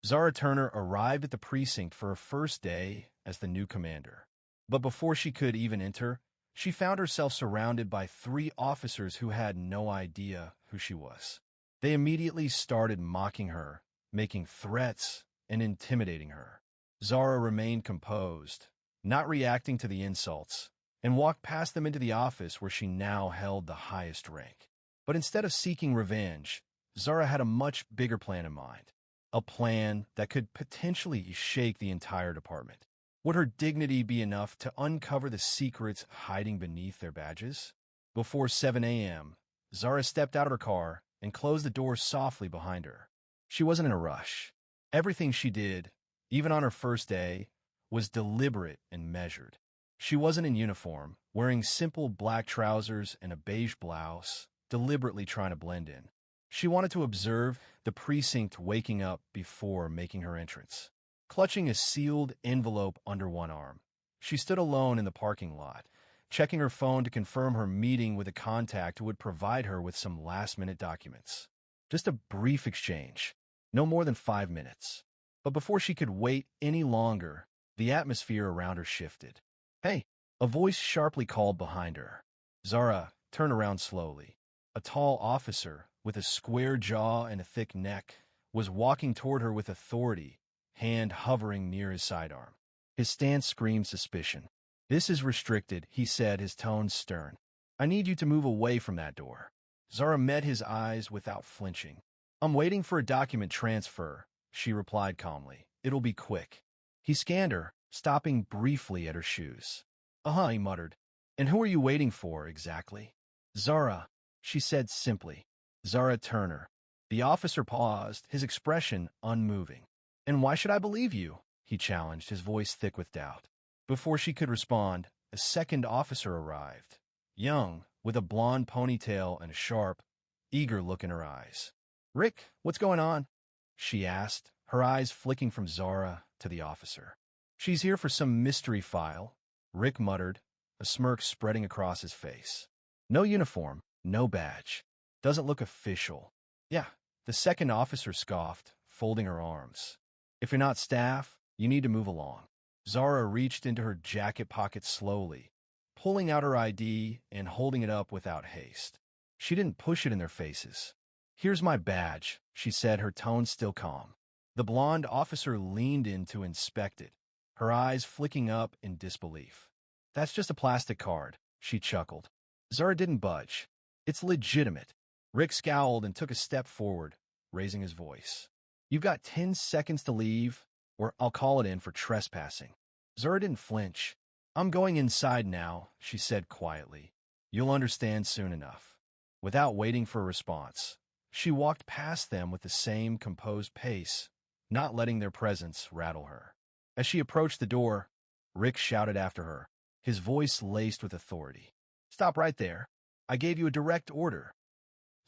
Zara Turner arrived at the precinct for her first day as the new commander. But before she could even enter, she found herself surrounded by 3 officers who had no idea who she was. They immediately started mocking her, making threats, and intimidating her. Zara remained composed, not reacting to the insults, and walked past them into the office where she now held the highest rank. But instead of seeking revenge, Zara had a much bigger plan in mind. A plan that could potentially shake the entire department. Would her dignity be enough to uncover the secrets hiding beneath their badges? Before 7 a.m., Zara stepped out of her car and closed the door softly behind her. She wasn't in a rush. Everything she did, even on her first day, was deliberate and measured. She wasn't in uniform, wearing simple black trousers and a beige blouse, deliberately trying to blend in. She wanted to observe the precinct waking up before making her entrance. Clutching a sealed envelope under one arm, she stood alone in the parking lot, checking her phone to confirm her meeting with a contact who would provide her with some last-minute documents. Just a brief exchange, no more than 5 minutes. But before she could wait any longer, the atmosphere around her shifted. "Hey!" A voice sharply called behind her. Zara turned around slowly. A tall officer, with a square jaw and a thick neck, was walking toward her with authority, hand hovering near his sidearm. His stance screamed suspicion. "This is restricted," he said, his tone stern. "I need you to move away from that door." Zara met his eyes without flinching. "I'm waiting for a document transfer," she replied calmly. "It'll be quick." He scanned her, stopping briefly at her shoes. "Uh-huh," he muttered. "And who are you waiting for, exactly?" "Zara," she said simply. "Zara Turner." The officer paused, his expression unmoving. "And why should I believe you?" he challenged, his voice thick with doubt. Before she could respond, a second officer arrived. Young, with a blonde ponytail and a sharp, eager look in her eyes. "Rick, what's going on?" she asked, her eyes flicking from Zara to the officer. "She's here for some mystery file," Rick muttered, a smirk spreading across his face. "No uniform, no badge. Doesn't look official." "Yeah," the second officer scoffed, folding her arms. "If you're not staff, you need to move along." Zara reached into her jacket pocket slowly, pulling out her ID and holding it up without haste. She didn't push it in their faces. "Here's my badge," she said, her tone still calm. The blonde officer leaned in to inspect it, her eyes flicking up in disbelief. "That's just a plastic card," she chuckled. Zara didn't budge. "It's legitimate." Rick scowled and took a step forward, raising his voice. "You've got 10 seconds to leave, or I'll call it in for trespassing." Zara didn't flinch. "I'm going inside now," she said quietly. "You'll understand soon enough." Without waiting for a response, she walked past them with the same composed pace, not letting their presence rattle her. As she approached the door, Rick shouted after her, his voice laced with authority. "Stop right there. I gave you a direct order."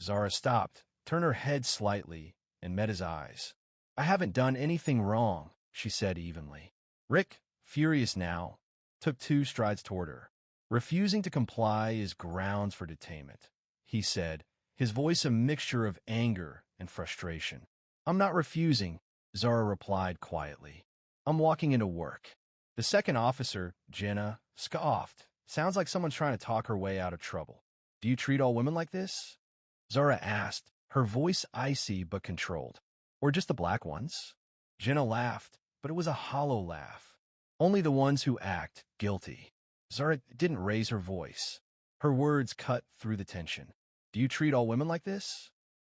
Zara stopped, turned her head slightly, and met his eyes. "I haven't done anything wrong," she said evenly. Rick, furious now, took 2 strides toward her. "Refusing to comply is grounds for detainment," he said, his voice a mixture of anger and frustration. "I'm not refusing," Zara replied quietly. "I'm walking into work." The second officer, Jenna, scoffed. "Sounds like someone's trying to talk her way out of trouble." "Do you treat all women like this?" Zara asked, her voice icy but controlled. "Or just the black ones?" Jenna laughed, but it was a hollow laugh. "Only the ones who act guilty." Zara didn't raise her voice. Her words cut through the tension. "Do you treat all women like this?"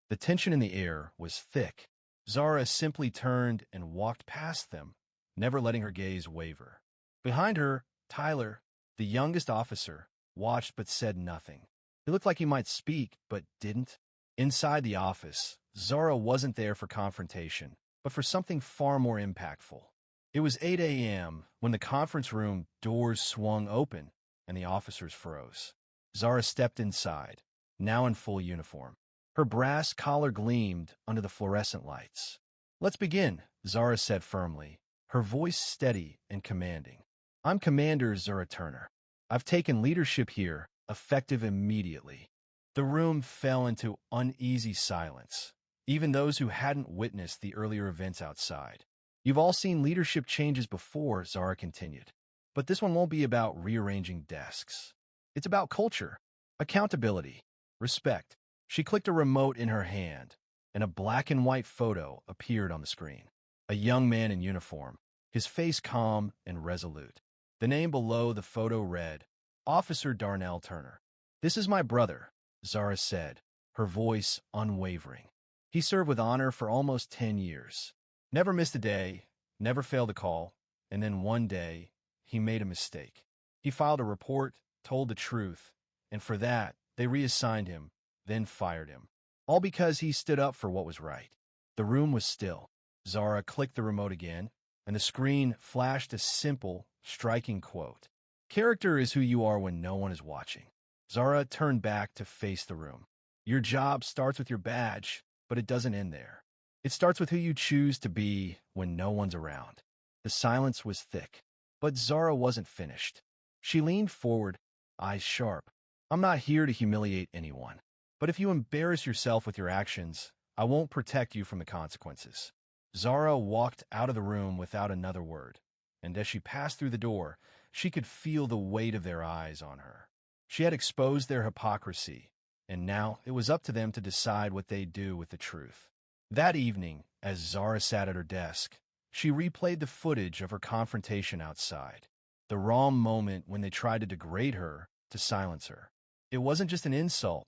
The tension in the air was thick. Zara simply turned and walked past them, never letting her gaze waver. Behind her, Tyler, the youngest officer, watched but said nothing. He looked like he might speak, but didn't. Inside the office, Zara wasn't there for confrontation, but for something far more impactful. It was 8 a.m. when the conference room doors swung open and the officers froze. Zara stepped inside, now in full uniform. Her brass collar gleamed under the fluorescent lights. "Let's begin," Zara said firmly, her voice steady and commanding. "I'm Commander Zara Turner. I've taken leadership here, effective immediately." The room fell into uneasy silence, even those who hadn't witnessed the earlier events outside. You've all seen leadership changes before, Zara continued. But this one won't be about rearranging desks. It's about culture, accountability, respect. She clicked a remote in her hand, and a black and white photo appeared on the screen. A young man in uniform, his face calm and resolute. The name below the photo read, Officer Darnell Turner. "This is my brother," Zara said, her voice unwavering. "He served with honor for almost 10 years. Never missed a day, never failed a call, and then one day, he made a mistake. He filed a report, told the truth, and for that, they reassigned him, then fired him. All because he stood up for what was right." The room was still. Zara clicked the remote again, and the screen flashed a simple, striking quote. "Character is who you are when no one is watching." Zara turned back to face the room. Your job starts with your badge, but it doesn't end there. It starts with who you choose to be when no one's around. The silence was thick, but Zara wasn't finished. She leaned forward, eyes sharp. "I'm not here to humiliate anyone, but if you embarrass yourself with your actions, I won't protect you from the consequences." Zara walked out of the room without another word, and as she passed through the door, she could feel the weight of their eyes on her. She had exposed their hypocrisy, and now it was up to them to decide what they'd do with the truth. That evening, as Zara sat at her desk, she replayed the footage of her confrontation outside. The raw moment when they tried to degrade her, to silence her. It wasn't just an insult.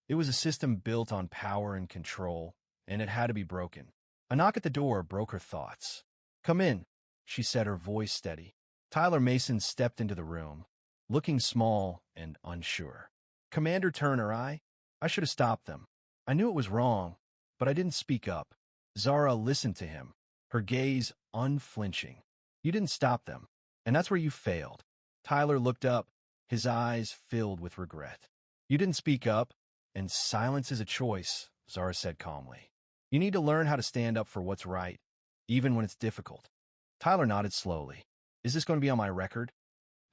It was a system built on power and control, and it had to be broken. A knock at the door broke her thoughts. "Come in," she said, her voice steady. Tyler Mason stepped into the room, looking small and unsure. "Commander Turner, I should have stopped them. I knew it was wrong, but I didn't speak up." Zara listened to him, her gaze unflinching. "You didn't stop them, and that's where you failed." Tyler looked up, his eyes filled with regret. "You didn't speak up, and silence is a choice," Zara said calmly. "You need to learn how to stand up for what's right, even when it's difficult." Tyler nodded slowly. "Is this going to be on my record?"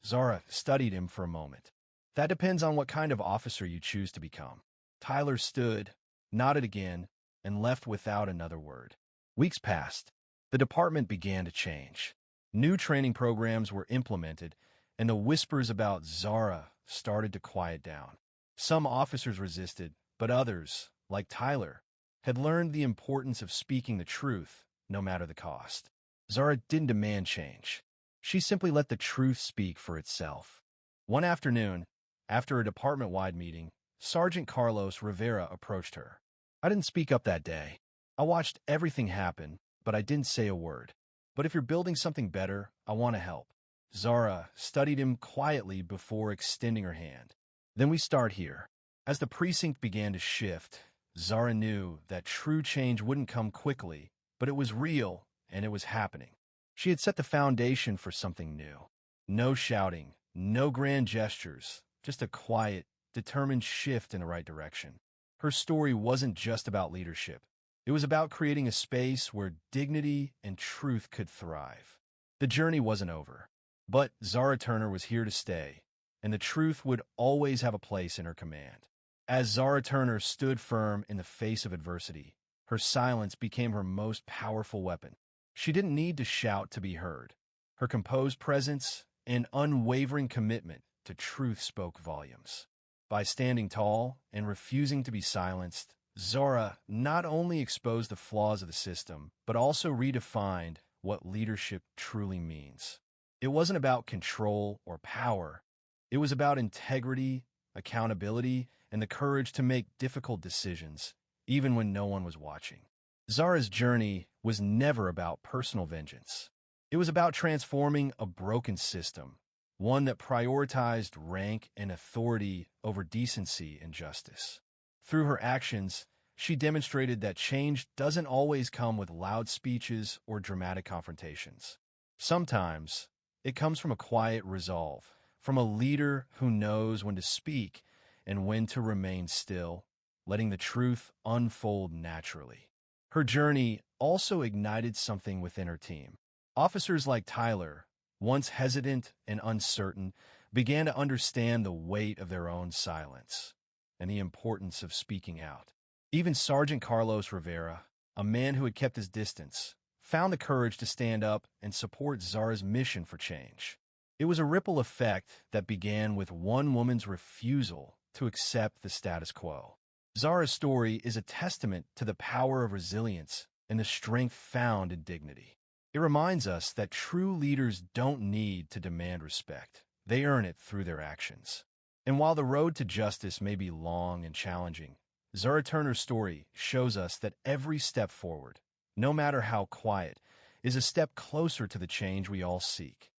Zara studied him for a moment. "That depends on what kind of officer you choose to become." Tyler stood, nodded again, and left without another word. Weeks passed. The department began to change. New training programs were implemented, and the whispers about Zara started to quiet down. Some officers resisted, but others, like Tyler, had learned the importance of speaking the truth, no matter the cost. Zara didn't demand change. She simply let the truth speak for itself. One afternoon, after a department-wide meeting, Sergeant Carlos Rivera approached her. "I didn't speak up that day. I watched everything happen, but I didn't say a word. But if you're building something better, I want to help." Zara studied him quietly before extending her hand. "Then we start here." As the precinct began to shift, Zara knew that true change wouldn't come quickly, but it was real, and it was happening. She had set the foundation for something new. No shouting, no grand gestures, just a quiet, determined shift in the right direction. Her story wasn't just about leadership. It was about creating a space where dignity and truth could thrive. The journey wasn't over, but Zara Turner was here to stay, and the truth would always have a place in her command. As Zara Turner stood firm in the face of adversity, her silence became her most powerful weapon. She didn't need to shout to be heard. Her composed presence and unwavering commitment to truth spoke volumes. By standing tall and refusing to be silenced, Zara not only exposed the flaws of the system, but also redefined what leadership truly means. It wasn't about control or power. It was about integrity, accountability, and the courage to make difficult decisions, even when no one was watching. Zara's journey was never about personal vengeance. It was about transforming a broken system, one that prioritized rank and authority over decency and justice. Through her actions, she demonstrated that change doesn't always come with loud speeches or dramatic confrontations. Sometimes, it comes from a quiet resolve, from a leader who knows when to speak and when to remain still, letting the truth unfold naturally. Her journey also ignited something within her team. Officers like Tyler, once hesitant and uncertain, began to understand the weight of their own silence and the importance of speaking out. Even Sergeant Carlos Rivera, a man who had kept his distance, found the courage to stand up and support Zara's mission for change. It was a ripple effect that began with one woman's refusal to accept the status quo. Zara's story is a testament to the power of resilience and the strength found in dignity. It reminds us that true leaders don't need to demand respect. They earn it through their actions. And while the road to justice may be long and challenging, Zara Turner's story shows us that every step forward, no matter how quiet, is a step closer to the change we all seek.